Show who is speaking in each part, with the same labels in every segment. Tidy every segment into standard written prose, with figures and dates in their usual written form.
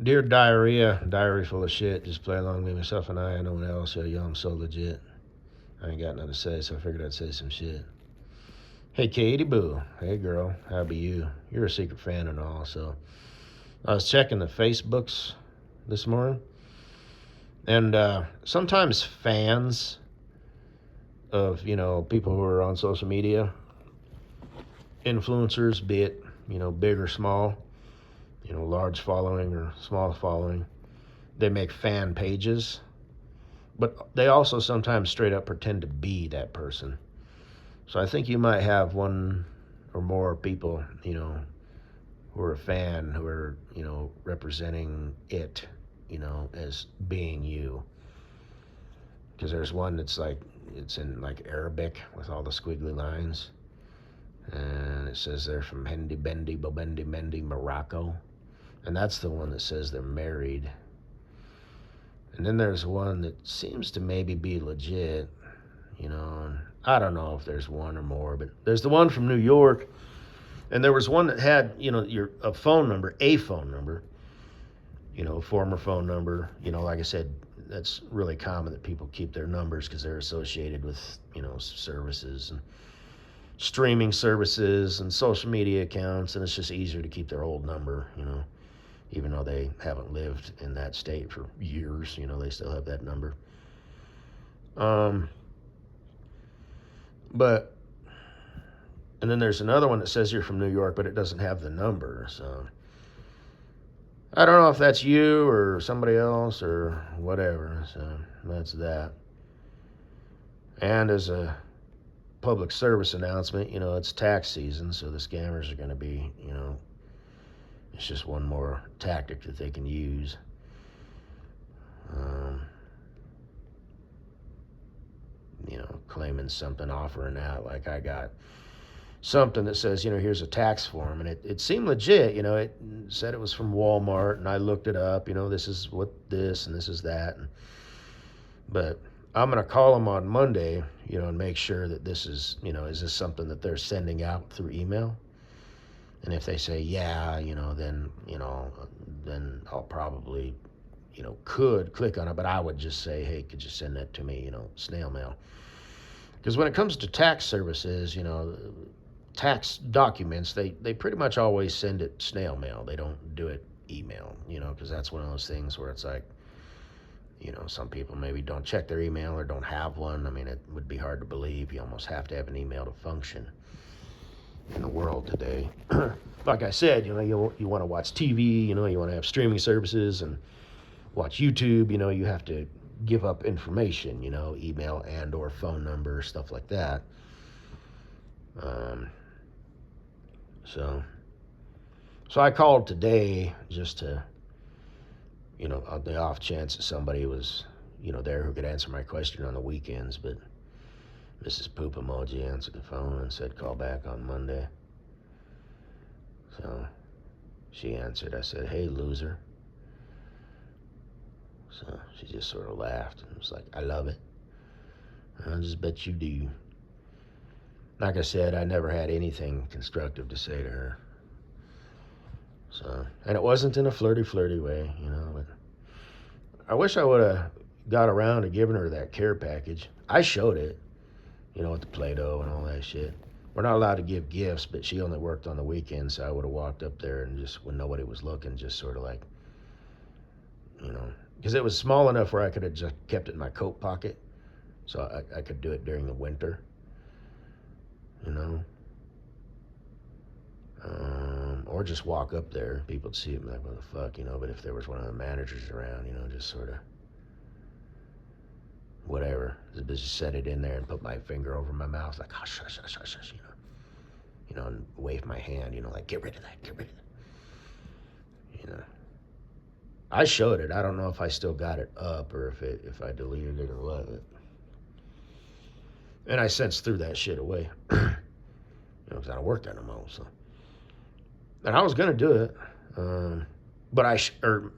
Speaker 1: Dear Diarrhea, diary full of shit. Just play along with me, myself, and I. No one else. Yo, I'm so legit. I ain't got nothing to say, so I figured I'd say some shit. Hey, Katie Boo. Hey, girl. How be you? You're a secret fan and all, so. I was checking the Facebooks this morning, and sometimes fans of, people who are on social media, influencers, be it, big or small, large following or small following, they make fan pages, but they also sometimes straight up pretend to be that person. So I think you might have one or more people, who are a fan, who are, representing it, as being you. Because there's one that's like, it's in like Arabic with all the squiggly lines. And it says they're from Hendi Bendi Bobendi Mendi, Morocco. And that's the one that says they're married. And then there's one that seems to maybe be legit, and I don't know if there's one or more, but there's the one from New York, and there was one that had, a phone number, former phone number, like I said, that's really common that people keep their numbers because they're associated with, services and streaming services and social media accounts, and it's just easier to keep their old number, even though they haven't lived in that state for years, they still have that number. Um, but, and then there's another one that says you're from New York, but it doesn't have the number. So I don't know if that's you or somebody else or whatever. So that's that. And as a public service announcement, it's tax season, so the scammers are going to be, it's just one more tactic that they can use. Um, Claiming something, offering out. Like I got something that says, here's a tax form, and it seemed legit. It said it was from Walmart, and I looked it up. This is what this and this is that. But I'm gonna call them on Monday, and make sure that this is this something that they're sending out through email? And if they say yeah, then I'll probably, could click on it. But I would just say, hey, could you send that to me, snail mail? Because when it comes to tax services, tax documents, they pretty much always send it snail mail. They don't do it email, because that's one of those things where it's like, some people maybe don't check their email or don't have one. I mean, it would be hard to believe. You almost have to have an email to function in the world today. Like I said, you want to watch TV, you want to have streaming services and watch YouTube, you have to give up information, email and or phone number, stuff like that. Um, so I called today just to, on the off chance that somebody was, there who could answer my question on the weekends, but Mrs. Poop Emoji answered the phone and said call back on Monday. So she answered. I said, hey, loser. So she just sort of laughed and was like, I love it. I just bet you do. Like I said, I never had anything constructive to say to her. So, and it wasn't in a flirty way, but I wish I would have got around to giving her that care package. I showed it, with the Play-Doh and all that shit. We're not allowed to give gifts, but she only worked on the weekends, so I would have walked up there and just, when nobody was looking, just sort of like, because it was small enough where I could have just kept it in my coat pocket, so I could do it during the winter, or just walk up there. People would see it and be like, what the fuck, but if there was one of the managers around, just sort of, whatever. Just set it in there and put my finger over my mouth, like, hush, hush, hush, hush, hush, and wave my hand, like, get rid of that, get rid of that. I showed it. I don't know if I still got it up or if I deleted it or what. And I since threw that shit away, because I don't work there no more. So, and I was gonna do it, but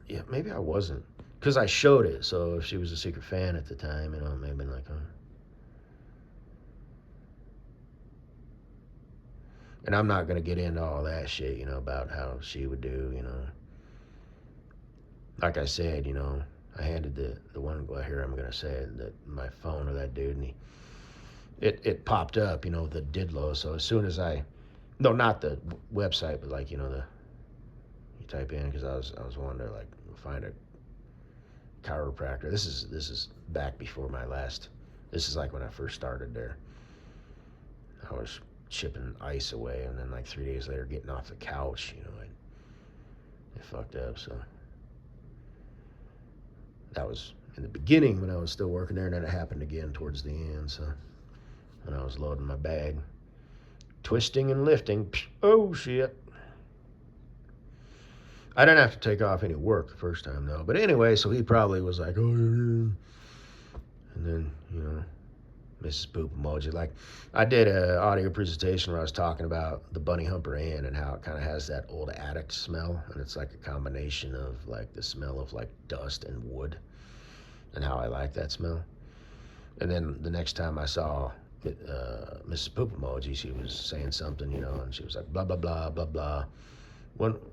Speaker 1: yeah, maybe I wasn't, because I showed it. So if she was a secret fan at the time, it may have been like, And I'm not gonna get into all that shit, about how she would do, like I said, I handed the one, well, here I'm going to say it, my phone to that dude, and it popped up, the Didlo. So as soon as no, not the website, but like, you type in, because I was wanting to like find a chiropractor. This is back before this is like when I first started there. I was chipping ice away, and then like 3 days later, getting off the couch, it fucked up. So that was in the beginning when I was still working there, and then it happened again towards the end. So when I was loading my bag, twisting and lifting, oh shit. I didn't have to take off any work the first time though. But anyway, so he probably was like, oh, and then, Mrs. Poop emoji. Like, I did an audio presentation where I was talking about the Bunny Humper Inn and how it kind of has that old attic smell, and it's like a combination of like the smell of like dust and wood, and how I like that smell. And then the next time I saw Mrs. Poop emoji, she was saying something, and she was like blah blah blah blah blah.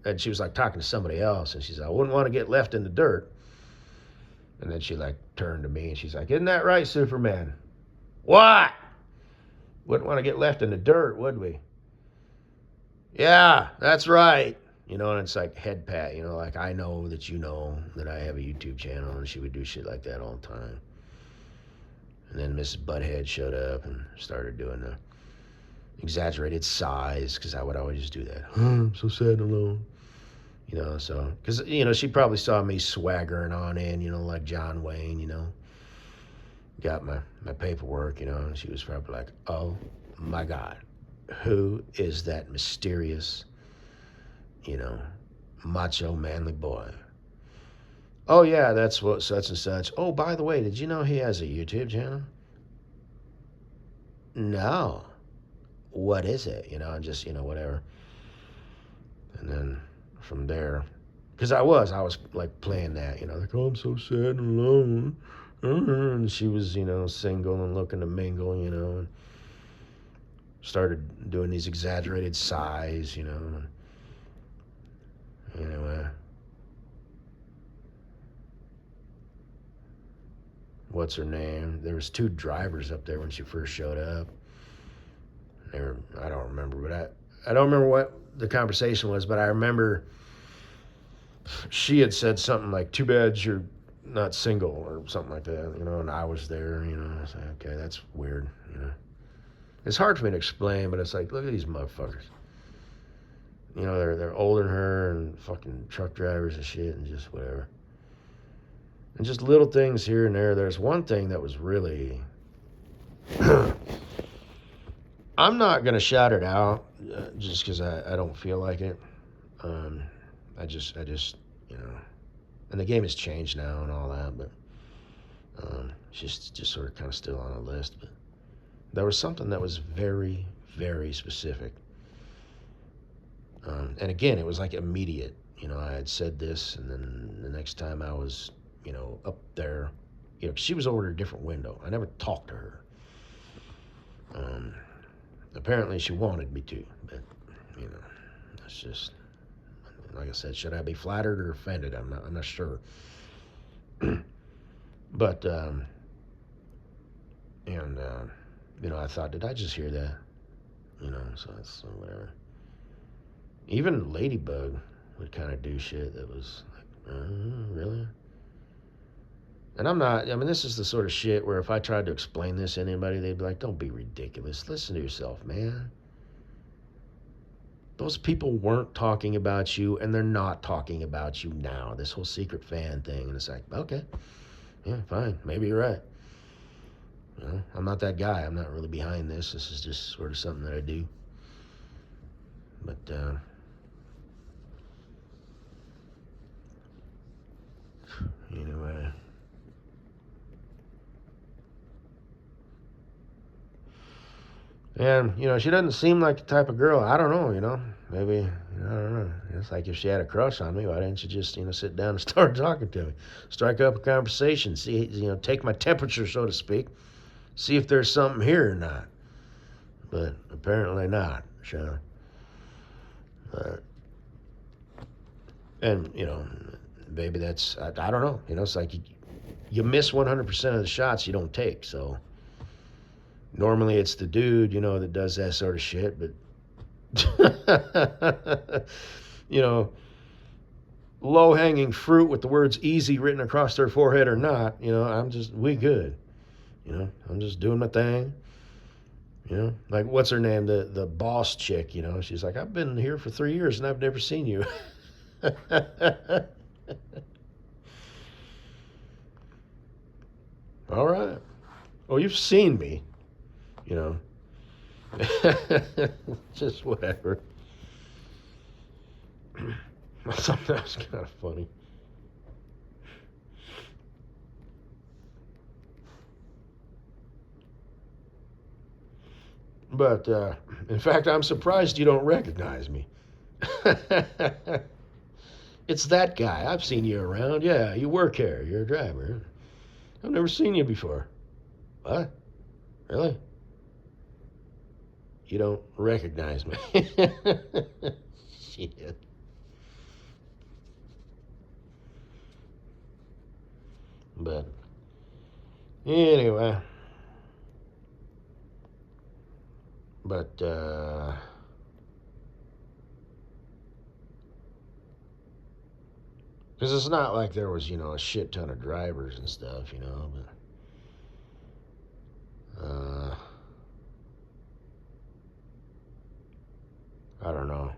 Speaker 1: And she was like talking to somebody else, and she said, I wouldn't want to get left in the dirt. And then she like turned to me and she's like, isn't that right, Superman? What? Wouldn't want to get left in the dirt, would we? Yeah, that's right. And it's like head pat, like I know that that I have a YouTube channel, and she would do shit like that all the time. And then Mrs. Butthead showed up and started doing the exaggerated sighs, because I would always do that. I'm so sad and alone. So, because, she probably saw me swaggering on in, like John Wayne, got my paperwork, and she was probably like, oh my God, who is that mysterious, macho manly boy? Oh yeah, that's what such and such. Oh, by the way, did you know he has a YouTube channel? No. What is it? And just, whatever. And then from there, because I was like playing that, like, oh, I'm so sad and alone. And she was, single and looking to mingle, and started doing these exaggerated sighs, Anyway. What's her name? There was 2 drivers up there when she first showed up. I don't remember, but I don't remember what the conversation was, but I remember she had said something like, too bad you're not single, or something like that, and I was there, I was like, okay, that's weird, It's hard for me to explain, but it's like, look at these motherfuckers. They're older than her, and fucking truck drivers and shit, and just whatever. And just little things here and there. There's one thing that was really... I'm not going to shout it out just because I don't feel like it. I just, and the game has changed now and all that, but it's just sort of kind of still on the list. But there was something that was very, very specific. And again, it was like immediate. I had said this, and then the next time I was, up there, she was over at a different window. I never talked to her. Apparently she wanted me to, but, that's just, like I said, should I be flattered or offended? I'm not sure. But, I thought, did I just hear that? So whatever. Even Ladybug would kind of do shit that was like, really? And this is the sort of shit where if I tried to explain this to anybody, they'd be like, don't be ridiculous. Listen to yourself, man. Those people weren't talking about you, and they're not talking about you now. This whole secret fan thing. And it's like, okay, yeah, fine. Maybe you're right. I'm not that guy. I'm not really behind this. This is just sort of something that I do. But, anyway. And, she doesn't seem like the type of girl. I don't know, maybe, I don't know. It's like if she had a crush on me, why didn't she just, sit down and start talking to me? Strike up a conversation, see, take my temperature, so to speak, see if there's something here or not. But apparently not, and, maybe that's, I don't know. It's like you miss 100% of the shots you don't take. So normally it's the dude, that does that sort of shit. But, low hanging fruit with the words easy written across their forehead or not, we good. I'm just doing my thing. Like what's her name? The boss chick, she's like, I've been here for 3 years and I've never seen you. All right. Oh, you've seen me, you know. Just whatever. I thought that was kind of funny. But in fact, I'm surprised you don't recognize me. It's that guy. I've seen you around. Yeah, you work here. You're a driver. I've never seen you before. What? Really? You don't recognize me. Shit. But anyway. But because it's not like there was, a shit ton of drivers and stuff, but I don't know.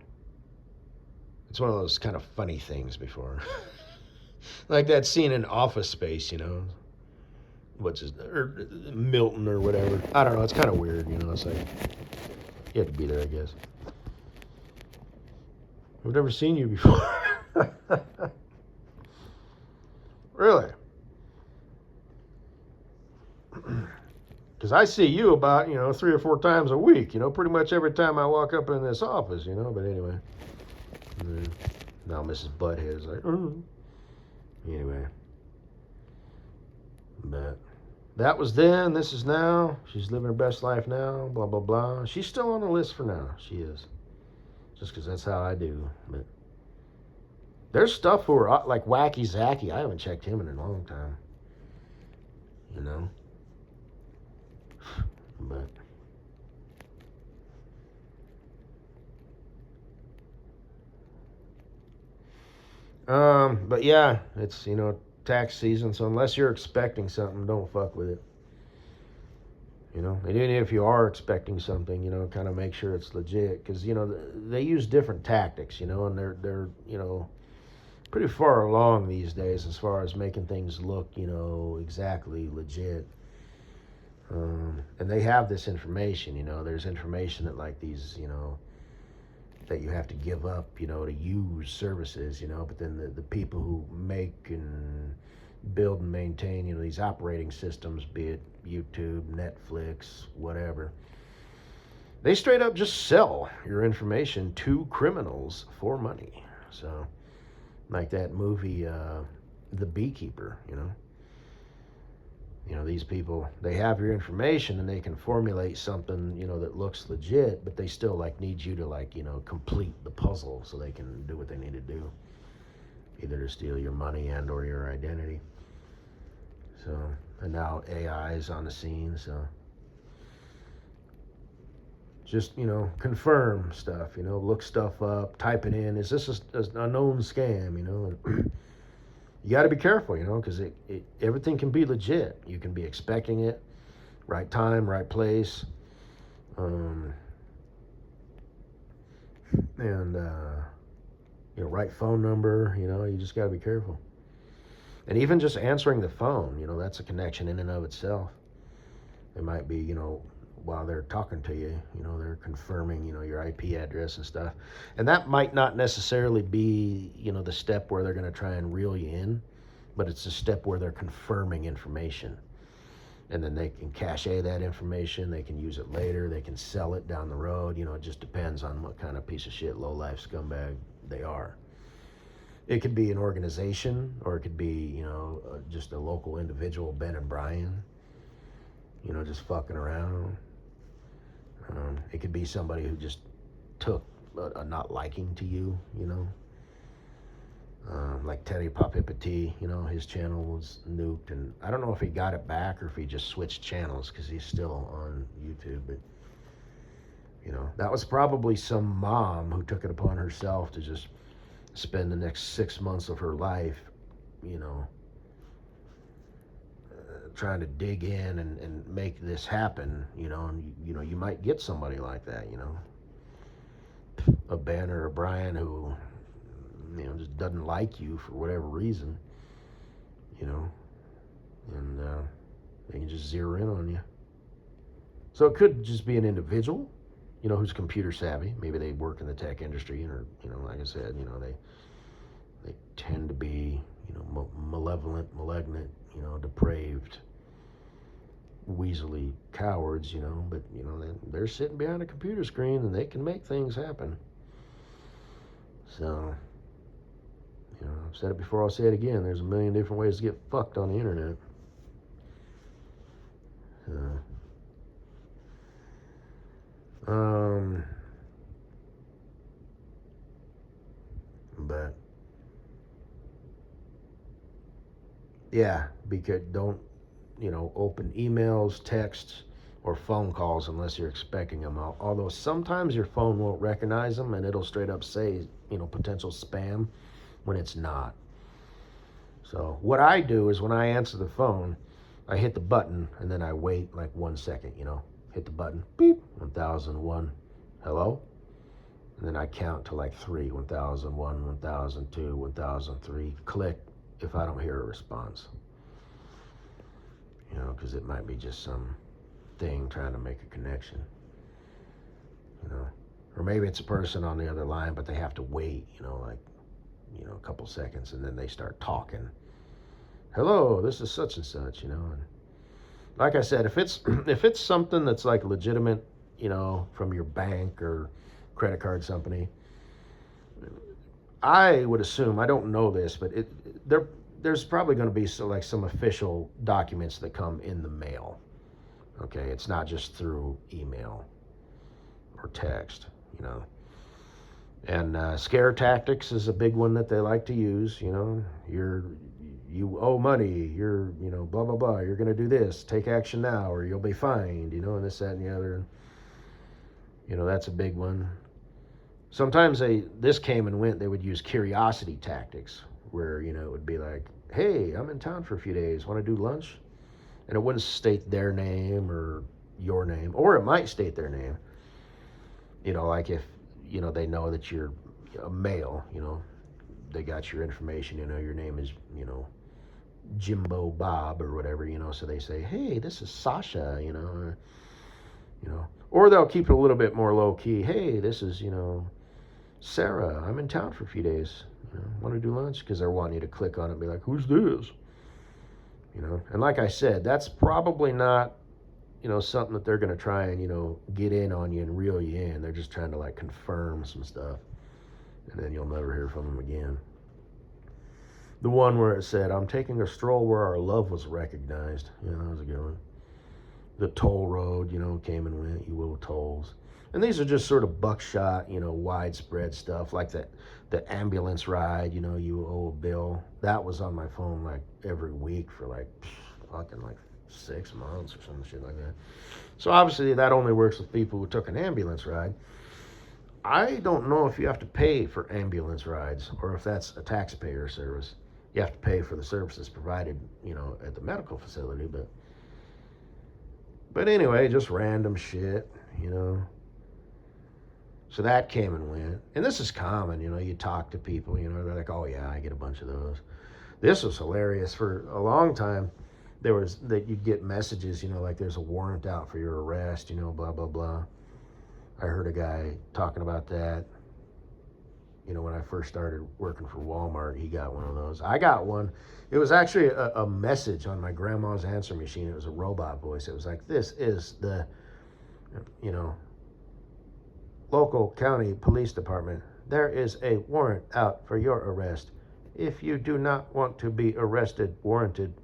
Speaker 1: It's one of those kind of funny things before. Like that scene in Office Space, what's his, or Milton or whatever. I don't know. It's kind of weird, It's like you have to be there, I guess. I've never seen you before. Really? Because I see you about, 3 or 4 times a week, pretty much every time I walk up in this office, but anyway. Now Mrs. Butthead is like, Anyway. But that was then, this is now. She's living her best life now, blah, blah, blah. She's still on the list for now. She is. Just because that's how I do. But there's stuff who are like Wacky Zacky. I haven't checked him in a long time. But but yeah, it's tax season, so unless you're expecting something, don't fuck with it. And even if you are expecting something, kind of make sure it's legit, because they use different tactics, and they're pretty far along these days as far as making things look exactly legit. And they have this information, there's information that like these, that you have to give up, to use services, but then the people who make and build and maintain, these operating systems, be it YouTube, Netflix, whatever, they straight up just sell your information to criminals for money. So, like that movie, The Beekeeper, these people, they have your information and they can formulate something, that looks legit, but they still need you to complete the puzzle so they can do what they need to do, either to steal your money and or your identity. So, and now AI is on the scene, so just, confirm stuff, look stuff up, type it in. Is this a known scam, You got to be careful, because everything can be legit. You can be expecting it, right time, right place, and right phone number. You just got to be careful. And even just answering the phone, that's a connection in and of itself. It might be, while they're talking to you, they're confirming, your IP address and stuff. And that might not necessarily be, the step where they're going to try and reel you in, but it's a step where they're confirming information. And then they can cache that information, they can use it later, they can sell it down the road. It just depends on what kind of piece of shit, low-life scumbag they are. It could be an organization, or it could be, just a local individual, Ben and Brian, just fucking around. It could be somebody who just took a not liking to you, like Teddy Papipati, his channel was nuked, and I don't know if he got it back or if he just switched channels because he's still on YouTube. But that was probably some mom who took it upon herself to just spend the next 6 months of her life, trying to dig in and make this happen, and you might get somebody like that, a Ben or a Brian who just doesn't like you for whatever reason, and they can just zero in on you. So it could just be an individual, who's computer savvy. Maybe they work in the tech industry, or like I said, they tend to be malevolent, malignant, depraved, weaselly cowards, but they're sitting behind a computer screen and they can make things happen. So, I've said it before, I'll say it again. There's a million different ways to get fucked on the internet. But yeah, because don't open emails, texts, or phone calls unless you're expecting them. Although sometimes your phone won't recognize them and it'll straight up say potential spam when it's not. So what I do is when I answer the phone, I hit the button and then I wait like 1 second, hit the button, beep, 1001, hello, and then I count to like 3, 1001, 1002, 1003, click if I don't hear a response. Because it might be just some thing trying to make a connection, or maybe it's a person on the other line, but they have to wait, a couple seconds, and then they start talking. Hello, this is such and such, and like I said, if it's something that's like legitimate, from your bank or credit card company, I would assume, I don't know this, but there's probably going to be some official documents that come in the mail. Okay, it's not just through email or text, And scare tactics is a big one that they like to use. You owe money. You're blah blah blah. You're going to do this. Take action now, or you'll be fined. And this, that, and the other. That's a big one. Sometimes this came and went. They would use curiosity tactics, where it would be like, hey, I'm in town for a few days. Want to do lunch? And it wouldn't state their name or your name, or it might state their name. Like if they know that you're a male, they got your information, your name is, Jimbo Bob or whatever, so they say, hey, this is Sasha, or they'll keep it a little bit more low key. Hey, this is, Sarah, I'm in town for a few days. Want to do lunch? Because they're wanting you to click on it and be like, who's this? And like I said, that's probably not, something that they're going to try and, get in on you and reel you in. They're just trying to like confirm some stuff, and then you'll never hear from them again. The one where it said, I'm taking a stroll where our love was recognized. That was a good one. The toll road, came and went, you will tolls. And these are just sort of buckshot, widespread stuff like that. The ambulance ride, you owe a bill. That was on my phone like every week for like 6 months or some shit like that. So obviously that only works with people who took an ambulance ride. I don't know if you have to pay for ambulance rides or if that's a taxpayer service. You have to pay for the services provided, at the medical facility. But anyway, just random shit, So that came and went. And this is common, you talk to people, they're like, oh yeah, I get a bunch of those. This was hilarious. For a long time, that you'd get messages, like there's a warrant out for your arrest, blah, blah, blah. I heard a guy talking about that. When I first started working for Walmart, he got one of those. I got one. It was actually a message on my grandma's answer machine. It was a robot voice. It was like, this is the, local county police department. There is a warrant out for your arrest. If you do not want to be arrested, warranted,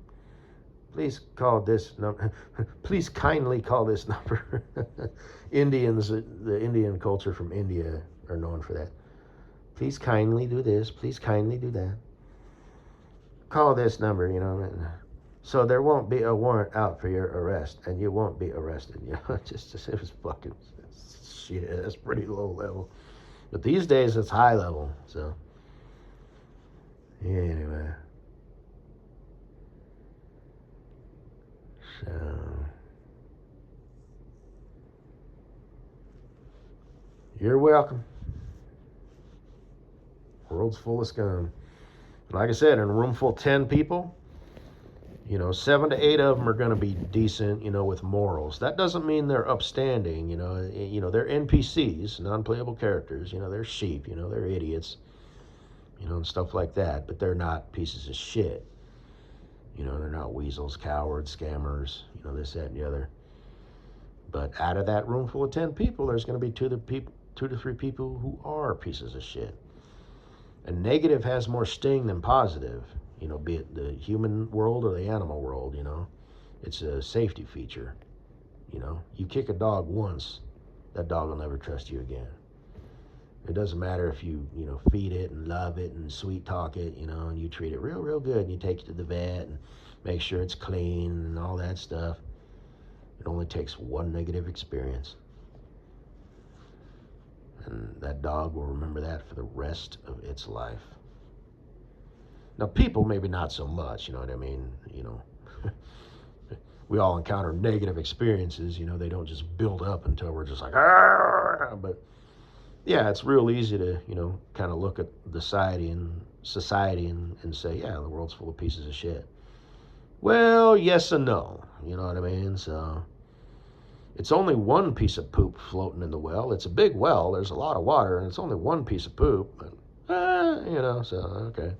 Speaker 1: please call this number. Please kindly call this number. Indians, the Indian culture from India are known for that. Please kindly do this. Please kindly do that. call this number, you know. So there won't be a warrant out for your arrest, and you won't be arrested. You know, just it was fucking shit. That's pretty low level. But these days it's high level. So anyway, so you're welcome. World's full of scum. Like I said, in a room full of 10 people, you know, 7 to 8 of them are going to be decent, you know, with morals. That doesn't mean they're upstanding, you know. They're NPCs, non-playable characters. You know, they're sheep, you know, they're idiots, you know, and stuff like that. But they're not pieces of shit. You know, they're not weasels, cowards, scammers, you know, this, that, and the other. But out of that room full of 10 people, there's going to be 2 to 3 people who are pieces of shit. And negative has more sting than positive, you know, be it the human world or the animal world, you know. It's a safety feature, you know. You kick a dog once, that dog will never trust you again. It doesn't matter if you know, feed it and love it and sweet talk it, you know, and you treat it real, real good, and you take it to the vet and make sure it's clean and all that stuff. It only takes one negative experience. And that dog will remember that for the rest of its life. Now, people, maybe not so much, you know what I mean? You know, we all encounter negative experiences, you know, they don't just build up until we're just like, ah! But yeah, it's real easy to, you know, kind of look at the society and say, yeah, the world's full of pieces of shit. Well, yes and no, you know what I mean? So it's only one piece of poop floating in the well. It's a big well. There's a lot of water, and it's only one piece of poop. But, you know, so, okay.